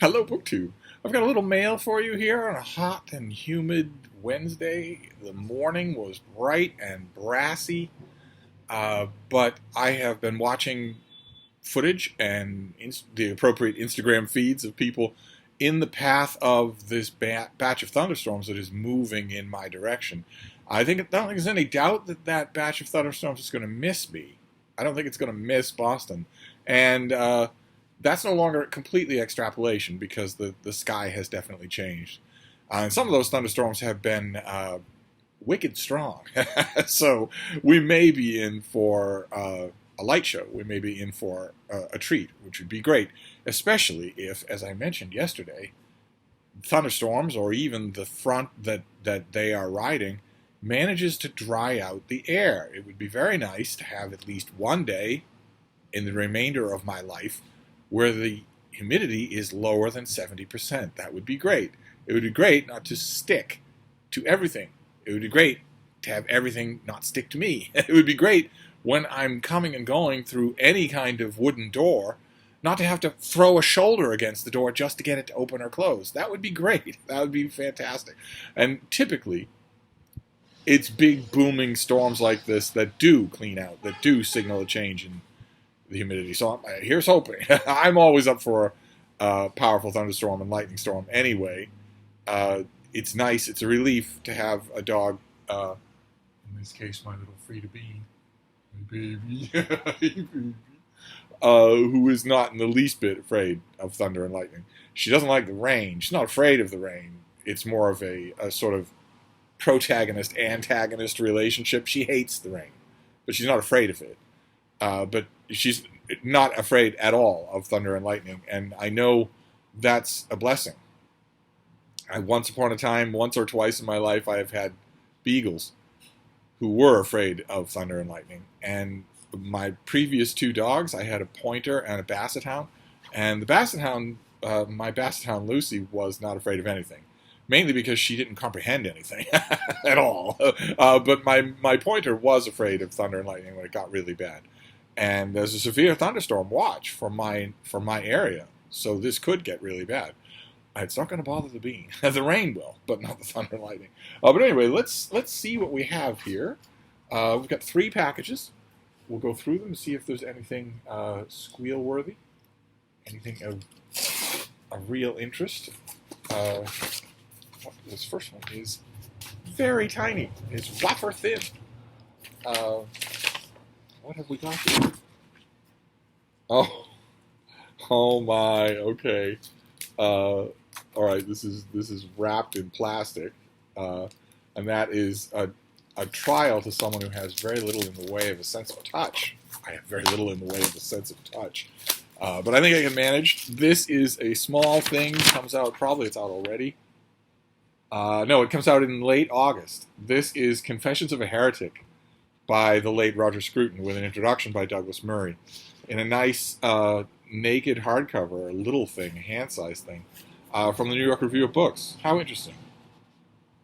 Hello, BookTube. I've got a little mail for you here on a hot and humid Wednesday. The morning was bright and brassy, but I have been watching footage and the appropriate Instagram feeds of people in the path of this batch of thunderstorms that is moving in my direction. I don't think there's any doubt that that batch of thunderstorms is going to miss me. I don't think it's going to miss Boston. And that's no longer completely extrapolation because the sky has definitely changed. And some of those thunderstorms have been wicked strong. So we may be in for a light show. We may be in for a treat, which would be great, especially if, as I mentioned yesterday, thunderstorms or even the front that they are riding manages to dry out the air. It would be very nice to have at least one day in the remainder of my life where the humidity is lower than 70%. That would be great. It would be great not to stick to everything. It would be great to have everything not stick to me. It would be great when I'm coming and going through any kind of wooden door not to have to throw a shoulder against the door just to get it to open or close. That would be great. That would be fantastic. And typically, it's big booming storms like this that do clean out, that do signal a change in the humidity. So here's hoping. I'm always up for a powerful thunderstorm and lightning storm anyway. It's nice. It's a relief to have a dog, in this case my little Frida Bean, my baby, who is not in the least bit afraid of thunder and lightning. She doesn't like the rain. She's not afraid of the rain. It's more of a sort of protagonist-antagonist relationship. She hates the rain, but she's not afraid of it. But she's not afraid at all of thunder and lightning, and I know that's a blessing. Once upon a time, once or twice in my life, I have had beagles who were afraid of thunder and lightning, and my previous two dogs, I had a pointer and a basset hound, and the basset hound, my basset hound Lucy, was not afraid of anything. Mainly because she didn't comprehend anything at all. But my pointer was afraid of thunder and lightning when it got really bad. And there's a severe thunderstorm watch for my area, so this could get really bad. It's not going to bother the bean. The rain will, but not the thunder and lightning. But anyway, let's see what we have here. We've got 3 packages. We'll go through them and see if there's anything squeal-worthy, anything of real interest. This first one is very tiny. It's wafer thin. What have we got here? Oh my. Okay. All right. This is wrapped in plastic, and that is a trial to someone who has very little in the way of a sense of touch. I have very little in the way of a sense of touch, but I think I can manage. This is a small thing. Comes out probably. It's out already. No, it comes out in late August. This is Confessions of a Heretic by the late Roger Scruton with an introduction by Douglas Murray in a nice naked hardcover, a little thing, a hand-sized thing, from the New York Review of Books. How interesting.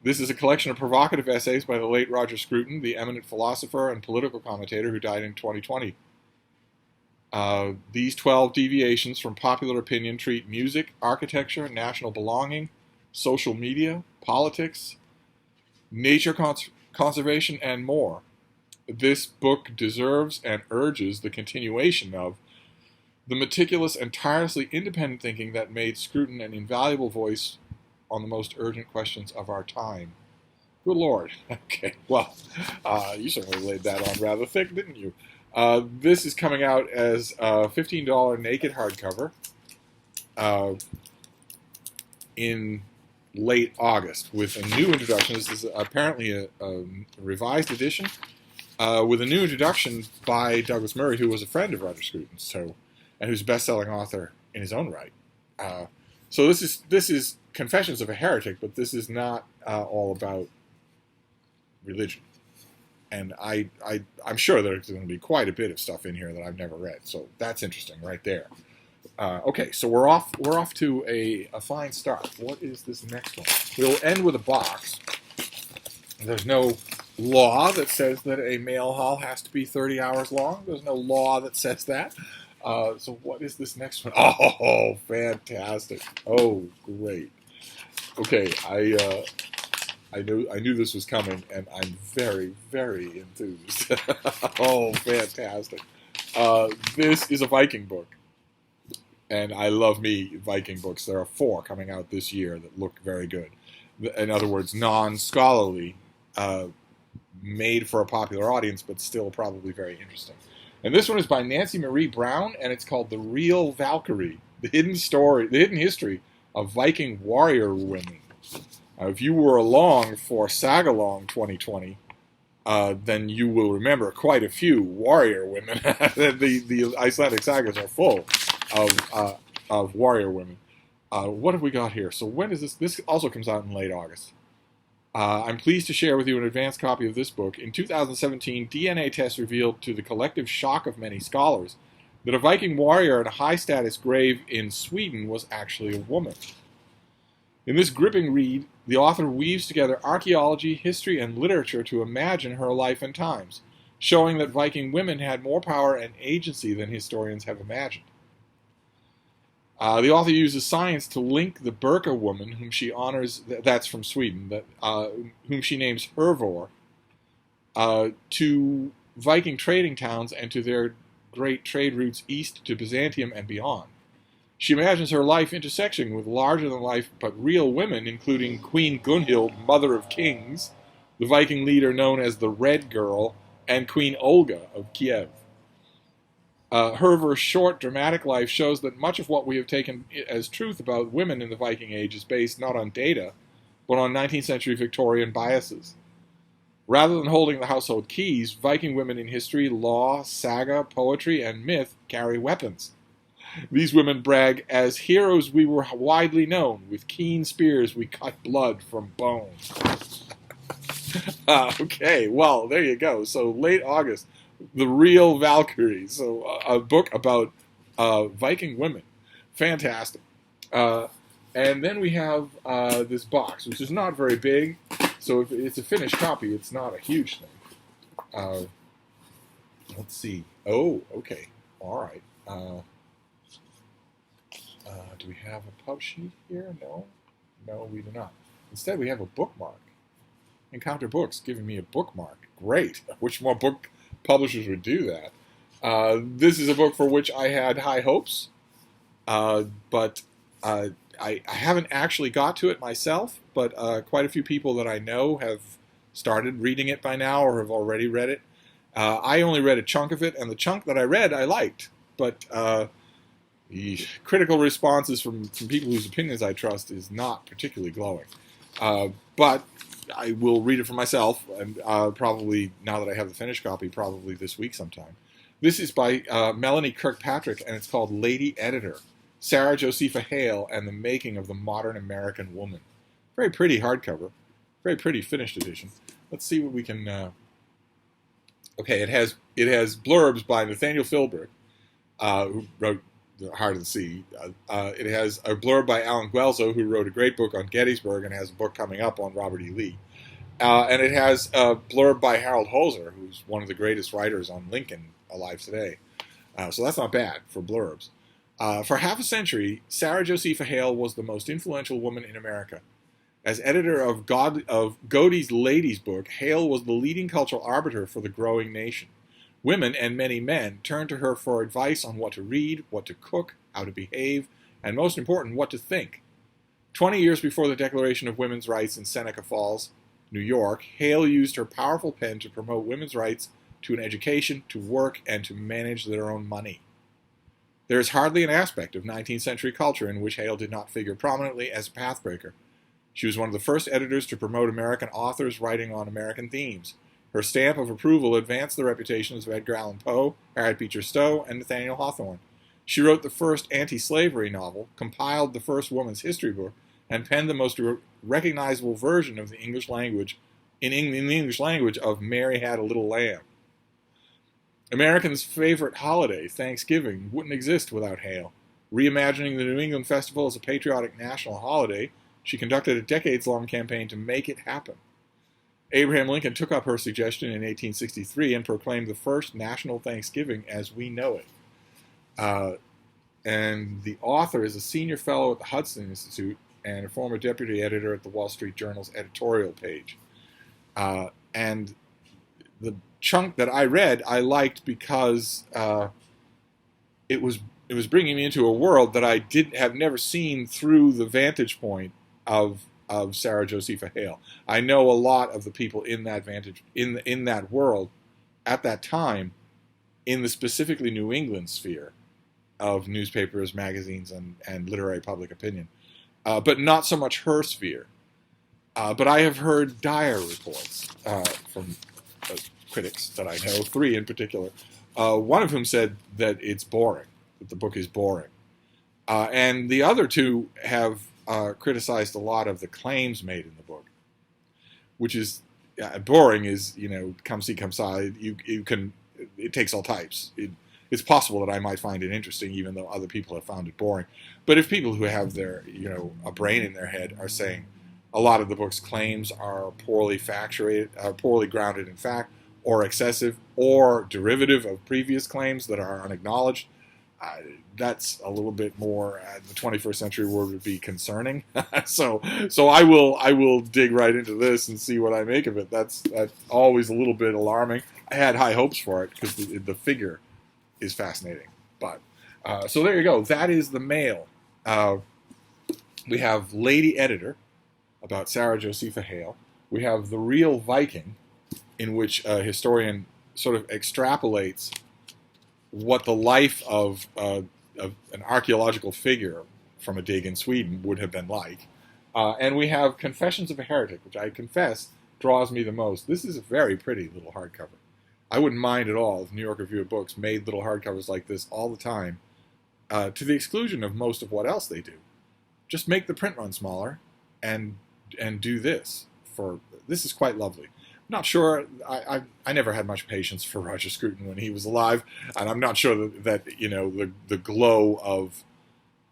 This is a collection of provocative essays by the late Roger Scruton, the eminent philosopher and political commentator who died in 2020. These 12 deviations from popular opinion treat music, architecture, national belonging, social media, politics, nature conservation, and more. This book deserves and urges the continuation of the meticulous and tirelessly independent thinking that made Scruton an invaluable voice on the most urgent questions of our time. Good Lord. Okay, well, you certainly laid that on rather thick, didn't you? This is coming out as a $15 naked hardcover in late August with a new introduction. This is apparently a revised edition with a new introduction by Douglas Murray, who was a friend of Roger Scruton, and who's a best-selling author in his own right. So this is Confessions of a Heretic, but this is not all about religion. And I'm sure there's going to be quite a bit of stuff in here that I've never read, so that's interesting right there. Okay, so we're off to a fine start. What is this next one? We'll end with a box. There's no law that says that a mail haul has to be 30 hours long. There's no law that says that. So what is this next one? Oh, fantastic! Oh, great. Okay, I knew this was coming, and I'm very, very enthused. Oh, fantastic! This is a Viking book, and I love me Viking books. There are 4 coming out this year that look very good. In other words, non-scholarly, made for a popular audience, but still probably very interesting. And this one is by Nancy Marie Brown, and it's called The Real Valkyrie: The Hidden History of Viking Warrior Women. If you were along for Sagalong 2020, then you will remember quite a few warrior women. the Icelandic sagas are full of warrior women. What have we got here? So when is this? This also comes out in late August. I'm pleased to share with you an advanced copy of this book. In 2017, DNA tests revealed, to the collective shock of many scholars, that a Viking warrior at a high-status grave in Sweden was actually a woman. In this gripping read, the author weaves together archaeology, history, and literature to imagine her life and times, showing that Viking women had more power and agency than historians have imagined. The author uses science to link the Birka woman, whom she honors, that's from Sweden, whom she names Hervor, to Viking trading towns and to their great trade routes east to Byzantium and beyond. She imagines her life intersecting with larger-than-life but real women, including Queen Gunhild, Mother of Kings, the Viking leader known as the Red Girl, and Queen Olga of Kiev. Hervor's short, dramatic life shows that much of what we have taken as truth about women in the Viking Age is based not on data, but on 19th century Victorian biases. Rather than holding the household keys, Viking women in history, law, saga, poetry, and myth carry weapons. These women brag, "As heroes we were widely known. With keen spears we cut blood from bone." Okay, well, there you go. So late August, The Real Valkyrie. So a book about Viking women. Fantastic. And then we have this box, which is not very big. So if it's a finished copy, it's not a huge thing. Let's see. Oh, okay. All right. Do we have a pub sheet here? No. No, we do not. Instead, we have a bookmark. Encounter Books giving me a bookmark. Great. I wish more book publishers would do that. This is a book for which I had high hopes, but I haven't actually got to it myself, but quite a few people that I know have started reading it by now or have already read it. I only read a chunk of it, and the chunk that I read I liked, but the critical responses from people whose opinions I trust is not particularly glowing. But I will read it for myself, and probably, now that I have the finished copy, probably this week sometime. This is by Melanie Kirkpatrick, and it's called Lady Editor, Sarah Josepha Hale and the Making of the Modern American Woman. Very pretty hardcover. Very pretty finished edition. Let's see what we can... Okay, it has blurbs by Nathaniel Philbrick, who wrote The Heart of the Sea. It has a blurb by Alan Guelzo, who wrote a great book on Gettysburg and has a book coming up on Robert E. Lee. And it has a blurb by Harold Hoser, who's one of the greatest writers on Lincoln alive today. So that's not bad for blurbs. For half a century, Sarah Josepha Hale was the most influential woman in America. As editor of Godey's Ladies book, Hale was the leading cultural arbiter for the growing nation. Women, and many men, turned to her for advice on what to read, what to cook, how to behave, and most important, what to think. 20 years before the Declaration of Women's Rights in Seneca Falls, New York, Hale used her powerful pen to promote women's rights to an education, to work, and to manage their own money. There is hardly an aspect of 19th century culture in which Hale did not figure prominently as a pathbreaker. She was one of the first editors to promote American authors writing on American themes. Her stamp of approval advanced the reputations of Edgar Allan Poe, Harriet Beecher Stowe, and Nathaniel Hawthorne. She wrote the first anti-slavery novel, compiled the first woman's history book, and penned the most recognizable version of the English language in the English language of Mary Had a Little Lamb. Americans' favorite holiday, Thanksgiving, wouldn't exist without Hale. Reimagining the New England Festival as a patriotic national holiday, she conducted a decades-long campaign to make it happen. Abraham Lincoln took up her suggestion in 1863 and proclaimed the first national Thanksgiving as we know it. Uh, and the author is a senior fellow at the Hudson Institute and a former deputy editor at the Wall Street Journal's editorial page. And the chunk that I read, I liked because it was bringing me into a world that I have never seen through the vantage point of Sarah Josepha Hale. I know a lot of the people in that in that world at that time in the specifically New England sphere of newspapers, magazines, and literary public opinion, but not so much her sphere. But I have heard dire reports from critics that I know, 3 in particular, one of whom said that it's boring, that the book is boring. And the other 2 have criticized a lot of the claims made in the book, which is boring is, come see, come saw. It takes all types. It's possible that I might find it interesting, even though other people have found it boring. But if people who have their, a brain in their head are saying a lot of the book's claims are poorly poorly grounded in fact, or excessive, or derivative of previous claims that are unacknowledged, that's a little bit more, the 21st century word would be concerning. So I will dig right into this and see what I make of it. That's always a little bit alarming. I had high hopes for it because the figure is fascinating. But so there you go. That is the mail. We have Lady Editor about Sarah Josepha Hale. We have The Real Viking, in which a historian sort of extrapolates what the life of an archaeological figure from a dig in Sweden would have been like. And we have Confessions of a Heretic, which I confess draws me the most. This is a very pretty little hardcover. I wouldn't mind at all if New York Review of Books made little hardcovers like this all the time, to the exclusion of most of what else they do. Just make the print run smaller and do this. This is quite lovely. I'm not sure. I never had much patience for Roger Scruton when he was alive, and I'm not sure that the glow of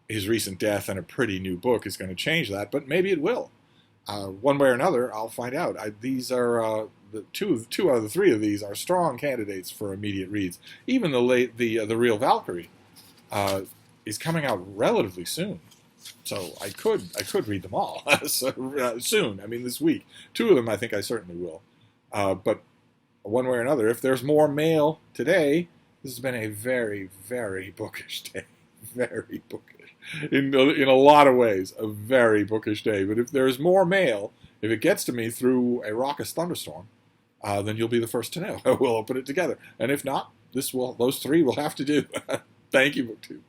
his recent death and a pretty new book is going to change that, but maybe it will. One way or another, I'll find out. These are the two out of the 3 of these are strong candidates for immediate reads. Even the Real Valkyrie is coming out relatively soon. So I could read them all soon. I mean, this week. 2 of them I think I certainly will. But one way or another, if there's more mail today, this has been a very, very bookish day. Very bookish. In a lot of ways, a very bookish day. But if there's more mail, if it gets to me through a raucous thunderstorm, then you'll be the first to know. We'll put it together. And if not, those 3 will have to do. Thank you, BookTube.